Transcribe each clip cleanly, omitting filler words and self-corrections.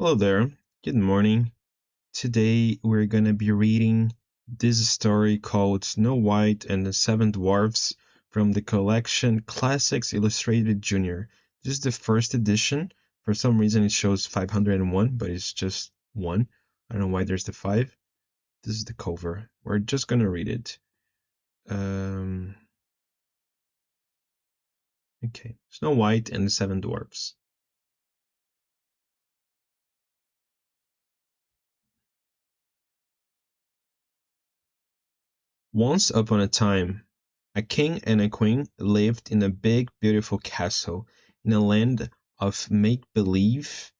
Hello there, good morning. Today we're gonna be reading this story called Snow White and the Seven Dwarfs from the collection Classics Illustrated Junior. This is the first edition. For some reason it shows 501, but it's just one. I don't know why there's the 5. This is the cover. We're just gonna read it. Okay, Snow White and the Seven Dwarfs. Once upon a time, a king and a queen lived in a big, beautiful castle in a land of make-believe.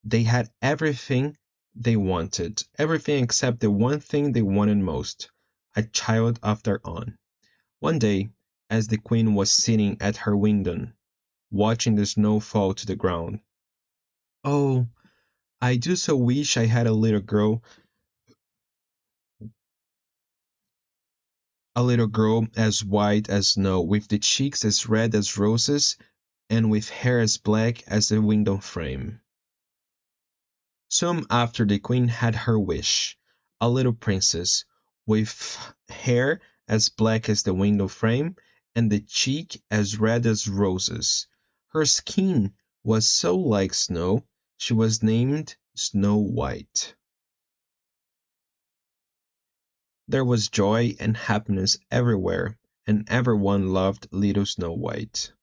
They had everything they wanted, everything except the one thing they wanted most, a child of their own. One day, as the queen was sitting at her window, watching the snow fall to the ground, "Oh, I do so wish I had a little girl as white as snow, with the cheeks as red as roses, and with hair as black as the window frame." Soon after the queen had her wish, a little princess, with hair as black as the window frame, and the cheek as red as roses. Her skin was so like snow, she was named Snow White. There was joy and happiness everywhere, and everyone loved little Snow White.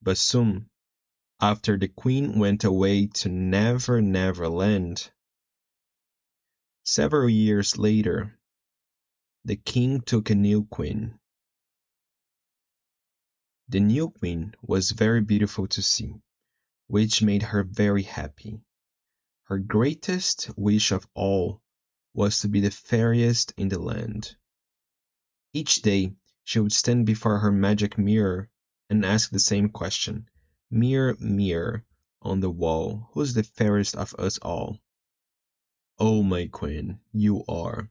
But soon after the queen went away to Never Never Land, several years later, the king took a new queen. The new queen was very beautiful to see, which made her very happy. Her greatest wish of all was to be the fairest in the land. Each day she would stand before her magic mirror and ask the same question: "Mirror, mirror on the wall, who's the fairest of us all?" "Oh, my queen, you are."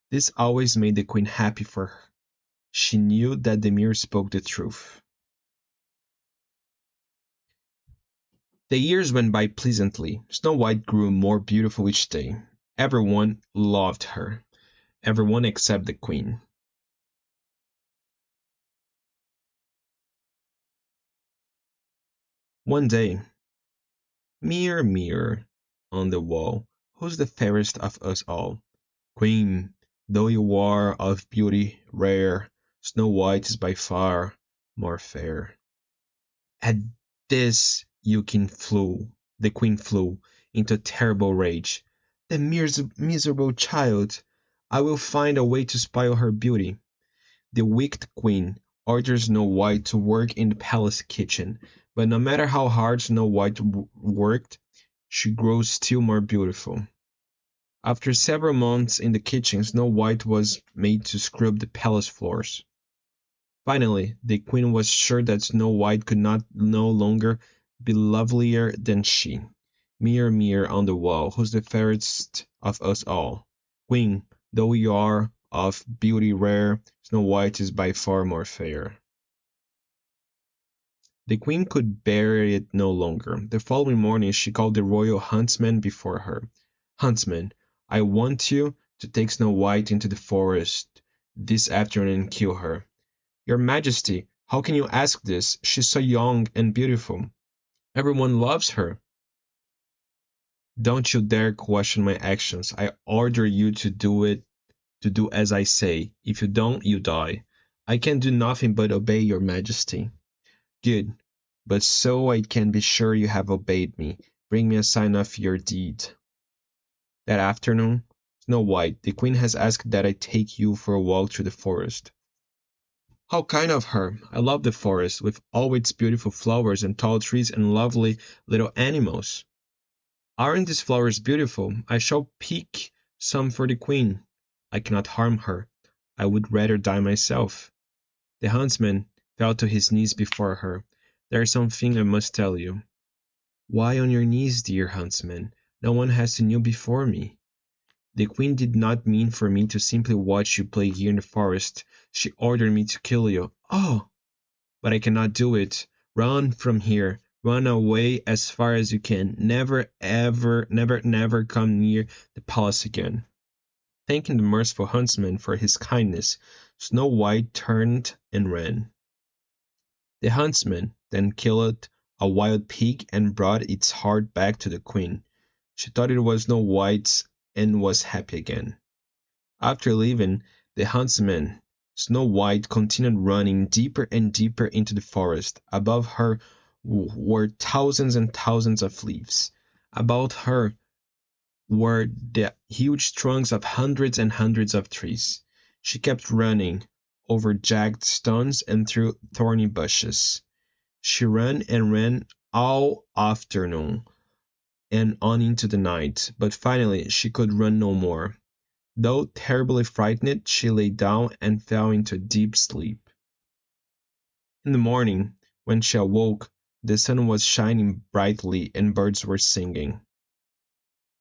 This always made the queen happy, for her. She knew that the mirror spoke the truth. The years went by pleasantly. Snow White grew more beautiful each day. Everyone loved her, everyone except the queen. One day, "Mirror, mirror on the wall, who's the fairest of us all?" "Queen, though you are of beauty rare, Snow White is by far more fair." At this the queen flew into a terrible rage. "The miserable child! I will find a way to spoil her beauty." The wicked queen orders Snow White to work in the palace kitchen, but no matter how hard Snow White worked, she grows still more beautiful. After several months in the kitchen, Snow White was made to scrub the palace floors. Finally, the queen was sure that Snow White could no longer be lovelier than she. "Mirror, mirror on the wall, who's the fairest of us all?" "Queen, though you are of beauty rare, Snow White is by far more fair." The queen could bear it no longer. The following morning she called the royal huntsman before her. "Huntsman, I want you to take Snow White into the forest this afternoon and kill her." "Your Majesty, how can you ask this? She's so young and beautiful. Everyone loves her." "Don't you dare question my actions. I order you to do as I say. If you don't, you die." "I can do nothing but obey your Majesty." "Good, but so I can be sure you have obeyed me, bring me a sign of your deed." That afternoon, "Snow White, the queen has asked that I take you for a walk through the forest." "How kind of her! I love the forest, with all its beautiful flowers and tall trees and lovely little animals." "Aren't these flowers beautiful? I shall pick some for the queen." "I cannot harm her. I would rather die myself." The huntsman fell to his knees before her. "There is something I must tell you." "Why on your knees, dear huntsman? No one has to kneel before me." "The queen did not mean for me to simply watch you play here in the forest. She ordered me to kill you." "Oh!" "But I cannot do it. Run from here. Run away as far as you can. Never, ever, never, never come near the palace again." Thanking the merciful huntsman for his kindness, Snow White turned and ran. The huntsman then killed a wild pig and brought its heart back to the queen. She thought it was Snow White's and was happy again. After leaving the huntsman, Snow White continued running deeper and deeper into the forest. Above her were thousands and thousands of leaves. About her were the huge trunks of hundreds and hundreds of trees. She kept running over jagged stones and through thorny bushes. She ran and ran all afternoon and on into the night, but finally she could run no more. Though terribly frightened, she lay down and fell into a deep sleep. In the morning, when she awoke, the sun was shining brightly and birds were singing.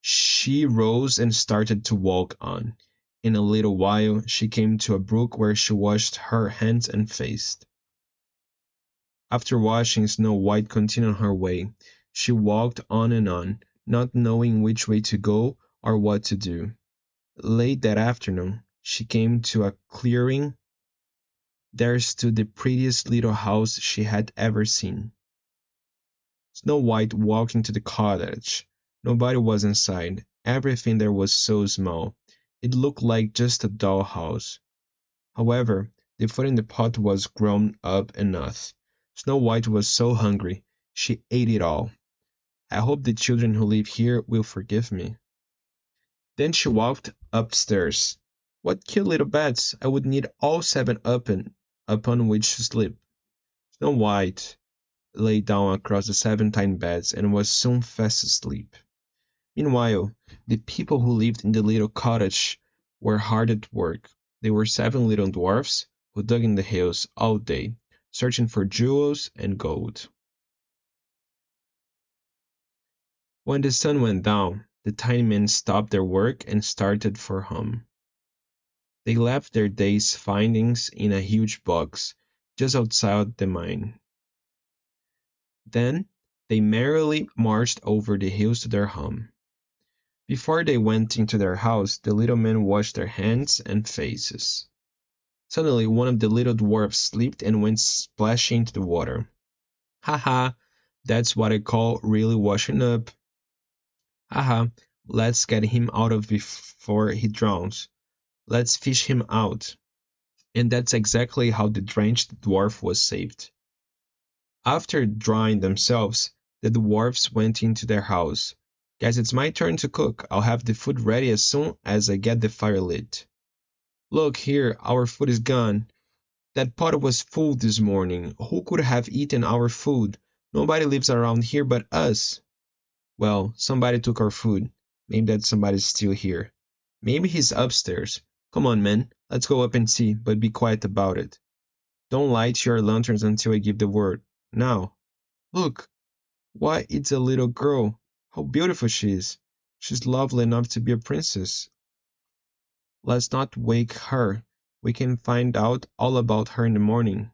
She rose and started to walk on. In a little while she came to a brook where she washed her hands and face. After washing, Snow White continued her way. She walked on, not knowing which way to go or what to do. Late that afternoon, she came to a clearing. There stood the prettiest little house she had ever seen. Snow White walked into the cottage. Nobody was inside. Everything there was so small. It looked like just a doll house. However, the food in the pot was grown up enough. Snow White was so hungry, she ate it all. "I hope the children who live here will forgive me." Then she walked upstairs. What cute little beds! I would need all seven upon which to sleep. Snow White lay down across the seven tiny beds and was soon fast asleep. Meanwhile, the people who lived in the little cottage were hard at work. They were seven little dwarfs who dug in the hills all day, searching for jewels and gold. When the sun went down, the tiny men stopped their work and started for home. They left their day's findings in a huge box just outside the mine. Then they merrily marched over the hills to their home. Before they went into their house, the little men washed their hands and faces. Suddenly, one of the little dwarfs slipped and went splashing into the water. "Ha ha, that's what I call really washing up. Ha ha, let's get him out of before he drowns. Let's fish him out." And that's exactly how the drenched dwarf was saved. After drying themselves, the dwarfs went into their house. "Guess it's my turn to cook. I'll have the food ready as soon as I get the fire lit." "Look here, our food is gone. That pot was full this morning. Who could have eaten our food? Nobody lives around here but us." "Well, somebody took our food. Maybe that somebody's still here. Maybe he's upstairs. Come on, men, let's go up and see, but be quiet about it. Don't light your lanterns until I give the word. Now, look. Why, it's a little girl. How beautiful she is. She's lovely enough to be a princess. Let's not wake her. We can find out all about her in the morning."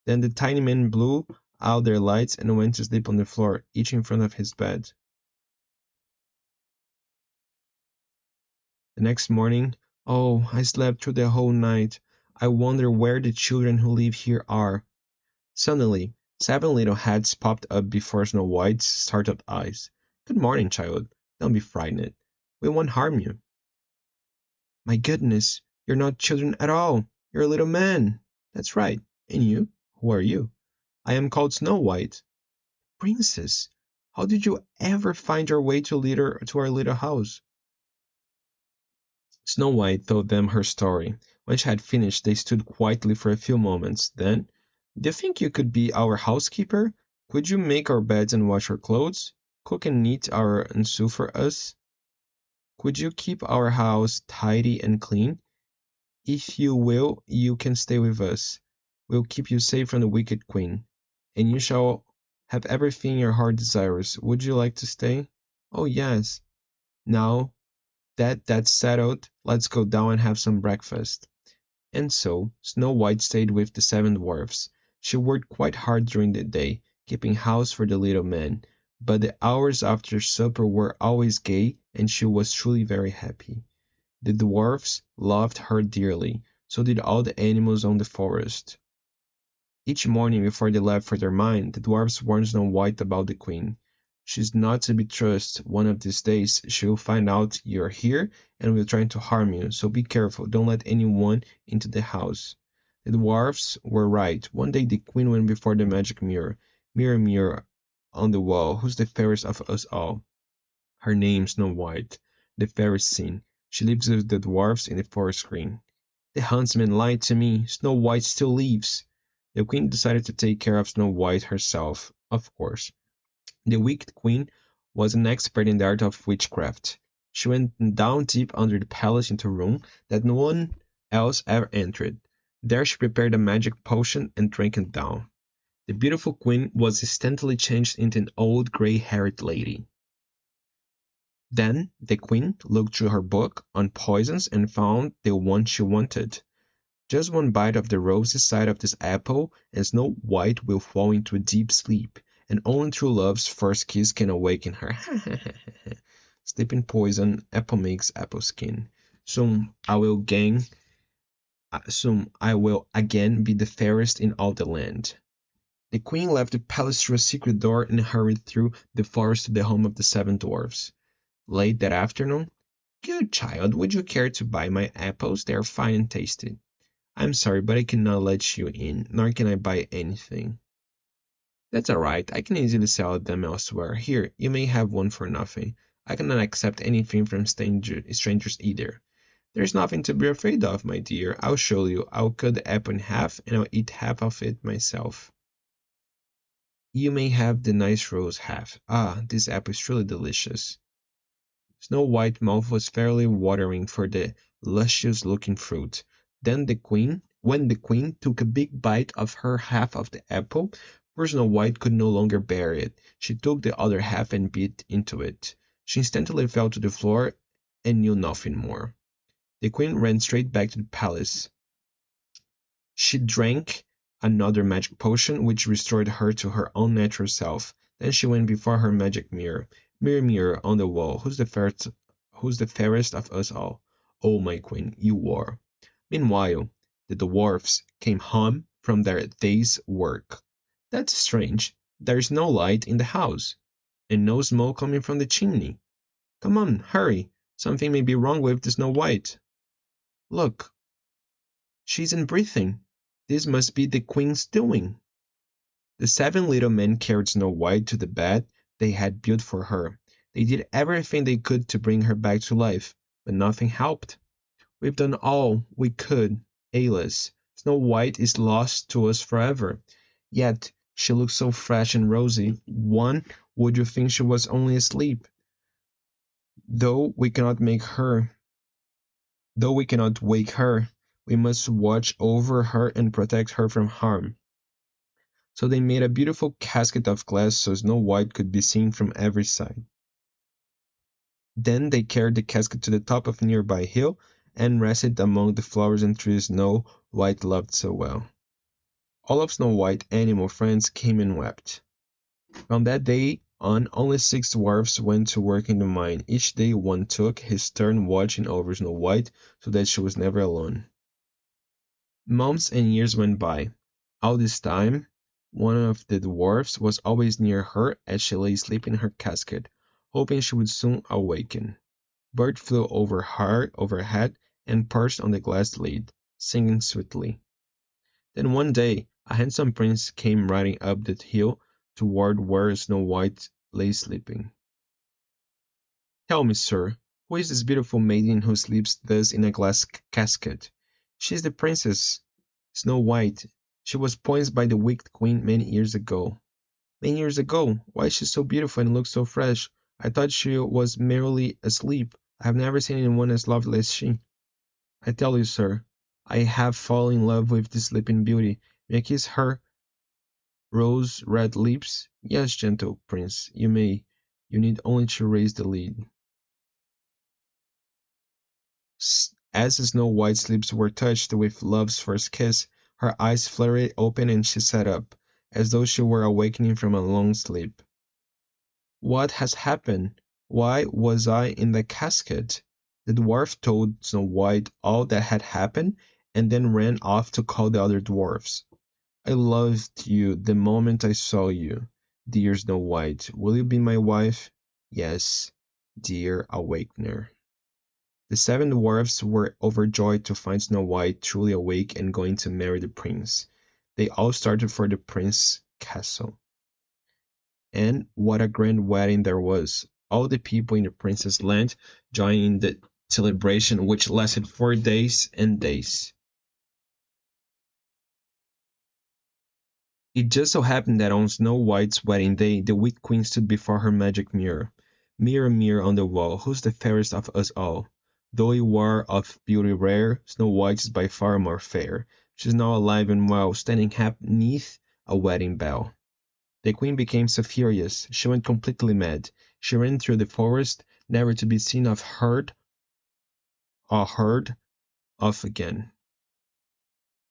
Then the tiny men blew out their lights and went to sleep on the floor, each in front of his bed. The next morning, oh, I slept through the whole night. I wonder where the children who live here are. Suddenly, seven little heads popped up before Snow White's startled eyes. "Good morning, child. Don't be frightened. We won't harm you." "My goodness, you're not children at all. You're little men." "That's right. And you? Who are you?" "I am called Snow White." "Princess, how did you ever find your way to our little house?" Snow White told them her story. When she had finished, they stood quietly for a few moments. Then, "Do you think you could be our housekeeper? Could you make our beds and wash our clothes? Cook and knit and sew for us? Could you keep our house tidy and clean? If you will, you can stay with us. We'll keep you safe from the wicked queen, and you shall have everything your heart desires. Would you like to stay?" "Oh, yes." "Now that that's settled, let's go down and have some breakfast." And so Snow White stayed with the seven dwarfs. She worked quite hard during the day, keeping house for the little man. But the hours after supper were always gay, and she was truly very happy. The dwarfs loved her dearly, so did all the animals on the forest. Each morning before they left for their mine, the dwarfs warned Snow White about the queen. She's not to be trusted. One of these days she will find out you're here and will try to harm you, so be careful. Don't let anyone into the house. The dwarfs were right. One day the queen went before the magic mirror. Mirror, mirror on the wall, who's the fairest of us all? Her name's Snow White, the fairest seen. She lives with the dwarfs in the forest green. The huntsman lied to me. Snow White still lives. The queen decided to take care of Snow White herself, of course. The wicked queen was an expert in the art of witchcraft. She went down deep under the palace into a room that no one else ever entered. There she prepared a magic potion and drank it down. The beautiful queen was instantly changed into an old gray-haired lady. Then the queen looked through her book on poisons and found the one she wanted. Just one bite of the rosy side of this apple, and Snow White will fall into a deep sleep, and only true love's first kiss can awaken her. Sleeping poison, apple makes apple skin. Soon I will again be the fairest in all the land. The queen left the palace through a secret door and hurried through the forest to the home of the 7 dwarfs. Late that afternoon, "Good child, would you care to buy my apples? They are fine and tasty." "I'm sorry, but I cannot let you in, nor can I buy anything." "That's all right. I can easily sell them elsewhere. Here, you may have one for nothing. I cannot accept anything from strangers either." "There's nothing to be afraid of, my dear. I'll show you. I'll cut the apple in half, and I'll eat half of it myself." "You may have the nice rose half. Ah, this apple is truly delicious." Snow White's mouth was fairly watering for the luscious-looking fruit. When the queen took a big bite of her half of the apple, poor Snow White could no longer bear it. She took the other half and bit into it. She instantly fell to the floor and knew nothing more. The queen ran straight back to the palace. She drank another magic potion, which restored her to her own natural self. Then she went before her magic mirror. "Mirror, mirror on the wall, who's the fairest of us all?" "Oh, my queen, you are." Meanwhile, the dwarfs came home from their day's work. "That's strange. There's no light in the house, and no smoke coming from the chimney. Come on, hurry. Something may be wrong with the Snow White. Look, she isn't breathing. This must be the queen's doing." The 7 little men carried Snow White to the bed they had built for her. They did everything they could to bring her back to life, but nothing helped. "We've done all we could, Alice. Snow White is lost to us forever. Yet she looks so fresh and rosy, one would you think she was only asleep. Though we cannot wake her, we must watch over her and protect her from harm." So they made a beautiful casket of glass so Snow White could be seen from every side. Then they carried the casket to the top of a nearby hill and rested among the flowers and trees Snow White loved so well. All of Snow White's animal friends came and wept. From that day on, only 6 dwarfs went to work in the mine. Each day one took his turn watching over Snow White so that she was never alone. Months and years went by. All this time, one of the dwarfs was always near her as she lay asleep in her casket, hoping she would soon awaken. Bird flew overhead and perched on the glass lid, singing sweetly. Then one day a handsome prince came riding up the hill toward where Snow White lay sleeping. "Tell me, sir, who is this beautiful maiden who sleeps thus in a glass casket?" "She is the Princess Snow White. She was poisoned by the wicked queen many years ago." "Many years ago? Why is she so beautiful and looks so fresh? I thought she was merely asleep. I have never seen anyone as lovely as she." "I tell you, sir, I have fallen in love with this sleeping beauty. May I kiss her rose-red lips?" "Yes, gentle prince, you may. You need only to raise the lid." As Snow White's lips were touched with love's first kiss, her eyes fluttered open and she sat up. as though she were awakening from a long sleep. What has happened? Why was I in the casket? The dwarf told Snow White all that had happened, and then ran off to call the other dwarfs. I loved you the moment I saw you, dear Snow White. Will you be my wife? Yes, dear Awakener. The seven dwarfs were overjoyed to find Snow White truly awake and going to marry the prince. They all started for the prince's castle. And what a grand wedding there was! All the people in the prince's land joined in the celebration, which lasted 4 days and days. It just so happened that on Snow White's wedding day, the Wheat Queen stood before her magic mirror. Mirror, mirror on the wall, who's the fairest of us all? Though you are of beauty rare, Snow White is by far more fair. She's now alive and well, standing happy 'neath a wedding bell. The queen became so furious, she went completely mad. She ran through the forest, never to be seen or heard of again.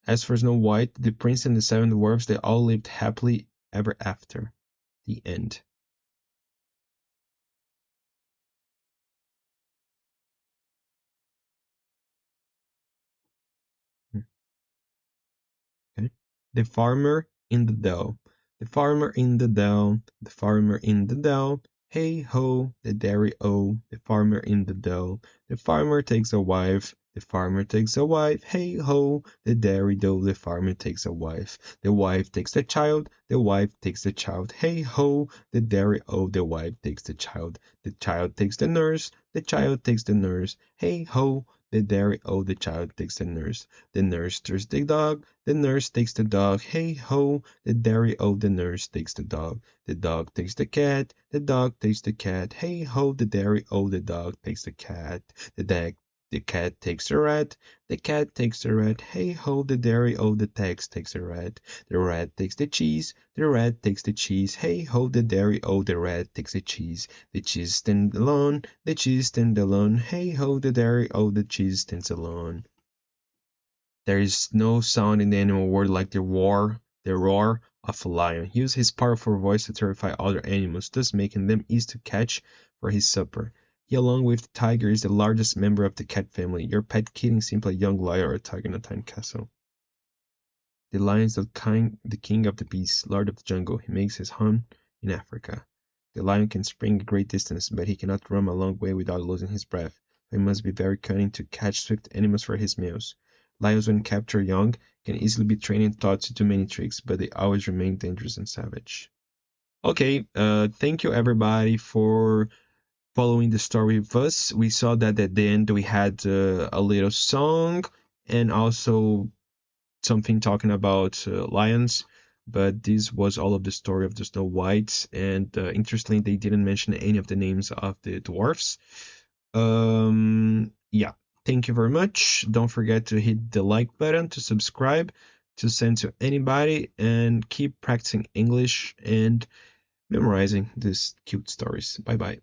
As for Snow White, the prince and the seven dwarfs, they all lived happily ever after. The end. Okay. The farmer in the dell. The farmer in the dell. The farmer in the dell. Hey ho, the dairy o. The farmer in the dell. The farmer takes a wife. The farmer takes a wife. Hey ho, the dairy do. The farmer takes a wife. The wife takes the child. The wife takes the child. Hey ho, the dairy o. The wife takes the child. The child takes the nurse. The child takes the nurse. Hey ho, the dairy o. The child takes the nurse. The nurse takes the dog. The nurse takes the dog. Hey ho, the dairy o. The nurse takes the dog. The dog takes the cat. The dog takes the cat. Hey ho, the dairy o. The dog takes the cat. The cat takes the rat. The cat takes the rat. Hey ho, the dairy o. The tax takes the rat. The rat takes the cheese. The rat takes the cheese. Hey ho, the dairy o. The rat takes the cheese. The cheese stands alone. The cheese stands alone. Hey ho, the dairy o. The cheese stands alone. There is no sound in the animal world like the roar of a lion. He uses his powerful voice to terrify other animals, thus making them easy to catch for his supper. He, along with the tiger, is the largest member of the cat family. Your pet kitten is simply a young lion or a tiger in a tiny castle. The lion is the king of the beasts, lord of the jungle. He makes his home in Africa. The lion can spring a great distance, but he cannot run a long way without losing his breath. He must be very cunning to catch swift animals for his meals. Lions, when captured young, can easily be trained and taught to do many tricks, but they always remain dangerous and savage. Okay, thank you everybody for following the story with us. We saw that at the end we had a little song and also something talking about lions, but this was all of the story of the Snow White. And interestingly, they didn't mention any of the names of the dwarfs. Yeah, thank you very much. Don't forget to hit the like button, to subscribe, to send to anybody, and keep practicing English and memorizing these cute stories. Bye bye.